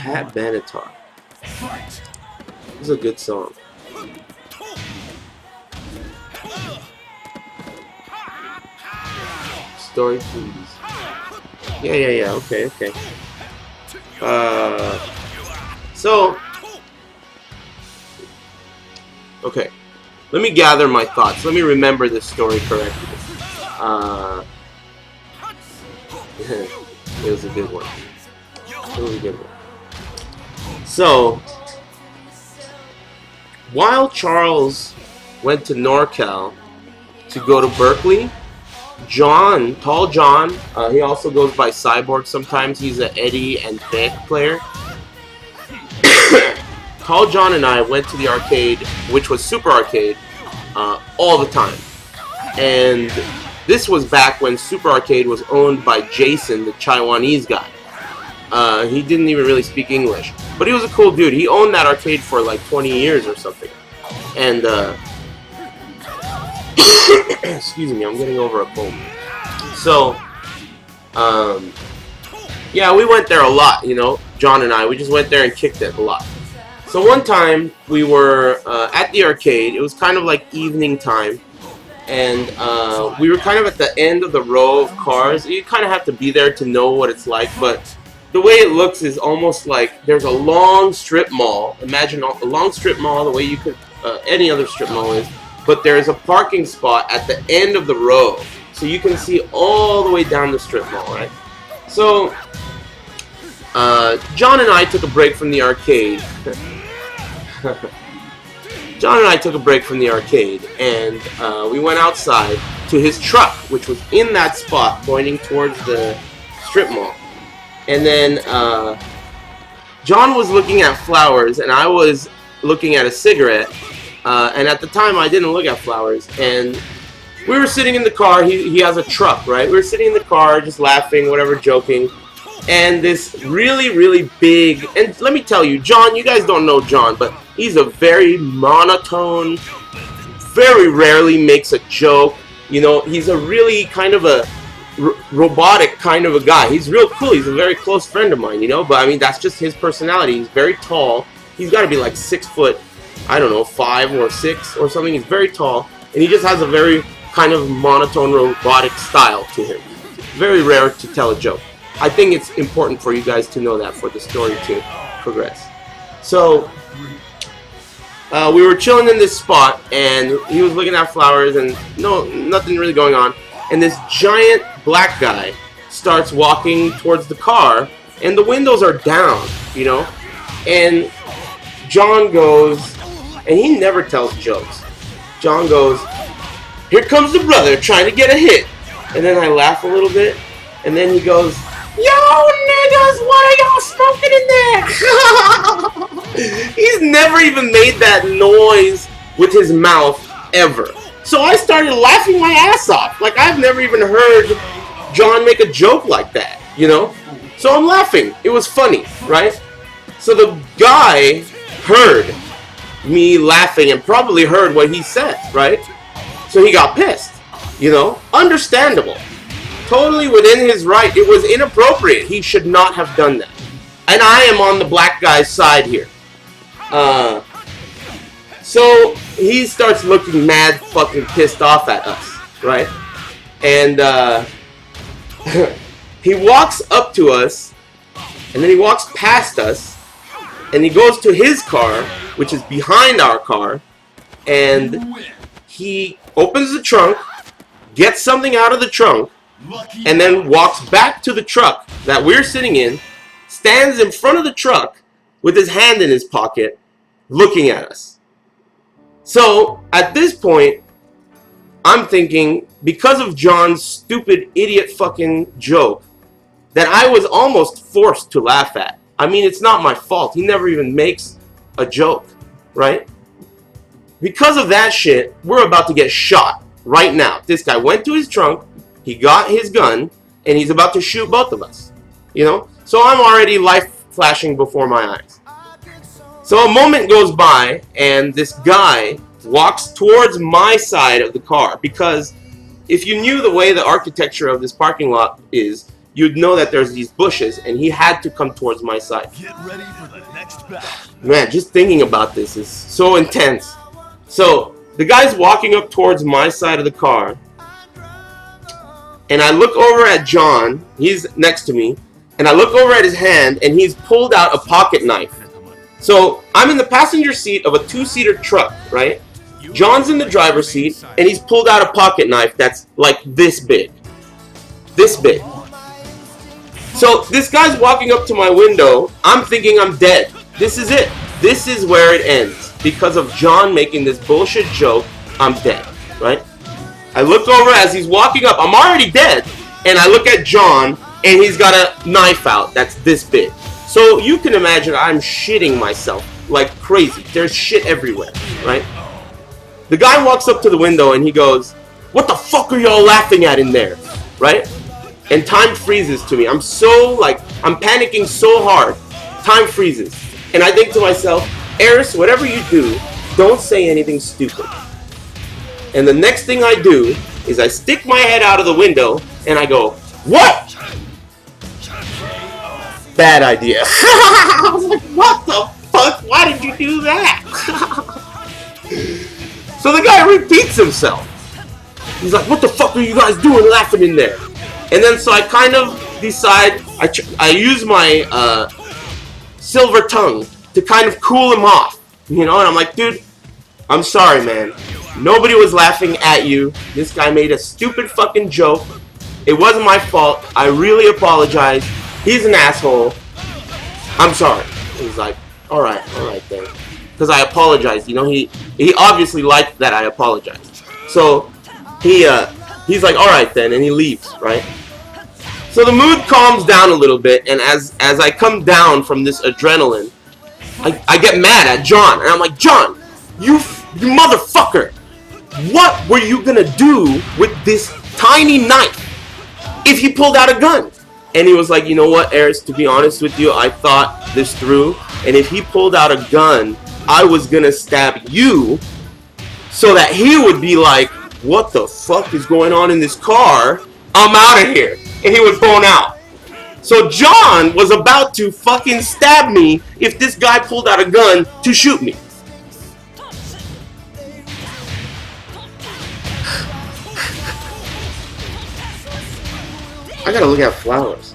Pat Benatar. This is a good song. Story, please. Yeah. Okay. So, okay. Let me gather my thoughts. Let me remember this story correctly. It was a good one. So, while Charles went to NorCal to go to Berkeley, Jon, Tall Jon, he also goes by Cyborg sometimes. He's an Eddie and Beck player. Tall Jon and I went to the arcade, which was Super Arcade, all the time. And this was back when Super Arcade was owned by Jason, the Taiwanese guy. He didn't even really speak English. But he was a cool dude. He owned that arcade for like 20 years or something. And, excuse me, I'm getting over a cold. So, yeah, we went there a lot, you know, Jon and I. We just went there and kicked it a lot. So one time, we were at the arcade. It was kind of like evening time. And we were kind of at the end of the row of cars. You kind of have to be there to know what it's like. But the way it looks is almost like there's a long strip mall. Imagine a long strip mall the way you could, any other strip mall is. But there's a parking spot at the end of the row. So you can see all the way down the strip mall, right? So, Jon and I took a break from the arcade. Jon and I took a break from the arcade, and we went outside to his truck, which was in that spot, pointing towards the strip mall. And then Jon was looking at flowers, and I was looking at a cigarette. And at the time, I didn't look at flowers. And we were sitting in the car. He has a truck, right? We were sitting in the car, just laughing, whatever, joking. And this really, really big... And let me tell you, Jon, you guys don't know Jon, but he's a very monotone, very rarely makes a joke. You know, he's a really kind of a robotic kind of a guy. He's real cool. He's a very close friend of mine, you know? But, I mean, that's just his personality. He's very tall. He's got to be like 6 foot... I don't know, 5 or 6 or something. He's very tall, and he just has a very kind of monotone, robotic style to him. Very rare to tell a joke. I think it's important for you guys to know that for the story to progress. So, we were chilling in this spot, and he was looking at flowers, and nothing really going on. And this giant black guy starts walking towards the car, and the windows are down, you know? And Jon goes... And he never tells jokes. Jon goes, "Here comes the brother trying to get a hit." And then I laugh a little bit. And then he goes, "Yo, niggas, what are y'all smoking in there?" He's never even made that noise with his mouth, ever. So I started laughing my ass off. Like, I've never even heard Jon make a joke like that, you know? So I'm laughing. It was funny, right? So the guy heard me laughing and probably heard what he said, right? So he got pissed, you know? Understandable. Totally within his right. It was inappropriate. He should not have done that. And I am on the black guy's side here. So he starts looking mad fucking pissed off at us, right? And he walks up to us, and then he walks past us, and he goes to his car, which is behind our car, and he opens the trunk, gets something out of the trunk, and then walks back to the truck that we're sitting in, stands in front of the truck with his hand in his pocket, looking at us. So, at this point, I'm thinking, because of Jon's stupid, idiot fucking joke, that I was almost forced to laugh at. I mean, it's not my fault. He never even makes a joke, right? Because of that shit, we're about to get shot right now. This guy went to his trunk, he got his gun, and he's about to shoot both of us, you know? So I'm already life flashing before my eyes. So a moment goes by, and this guy walks towards my side of the car, because if you knew the way the architecture of this parking lot is, you'd know that there's these bushes, and he had to come towards my side. Get ready for the next battle. Man, just thinking about this is so intense. So the guy's walking up towards my side of the car, and I look over at Jon. He's next to me, and I look over at his hand, and he's pulled out a pocket knife. So I'm in the passenger seat of a 2-seater truck, right? Jon's in the driver's seat, and he's pulled out a pocket knife that's like this big. This big. So this guy's walking up to my window. I'm thinking I'm dead. This is it. This is where it ends. Because of Jon making this bullshit joke, I'm dead, right? I look over as he's walking up. I'm already dead. And I look at Jon, and he's got a knife out that's this big. So you can imagine I'm shitting myself like crazy. There's shit everywhere, right? The guy walks up to the window and he goes, "What the fuck are y'all laughing at in there?" Right? And time freezes to me. I'm panicking so hard. Time freezes. And I think to myself, Eris, whatever you do, don't say anything stupid. And the next thing I do is I stick my head out of the window and I go, "What?" Bad idea. I was like, what the fuck? Why did you do that? So the guy repeats himself. He's like, "What the fuck are you guys doing laughing in there?" And then so I kind of decide, I use my silver tongue to kind of cool him off. You know, and I'm like, "Dude, I'm sorry, man. Nobody was laughing at you. This guy made a stupid fucking joke. It wasn't my fault. I really apologize. He's an asshole. I'm sorry." He's like, all right then. Because I apologized. You know, he obviously liked that I apologized. So he's like, all right then, and he leaves, right? So the mood calms down a little bit, and as I come down from this adrenaline, I get mad at Jon, and I'm like, "Jon, you motherfucker, what were you gonna do with this tiny knife if he pulled out a gun?" And he was like, "You know what, Eris, to be honest with you, I thought this through, and if he pulled out a gun, I was gonna stab you so that he would be like, 'What the fuck is going on in this car? I'm out of here.'" And he would phone out. So Jon was about to fucking stab me if this guy pulled out a gun to shoot me. I gotta look at flowers.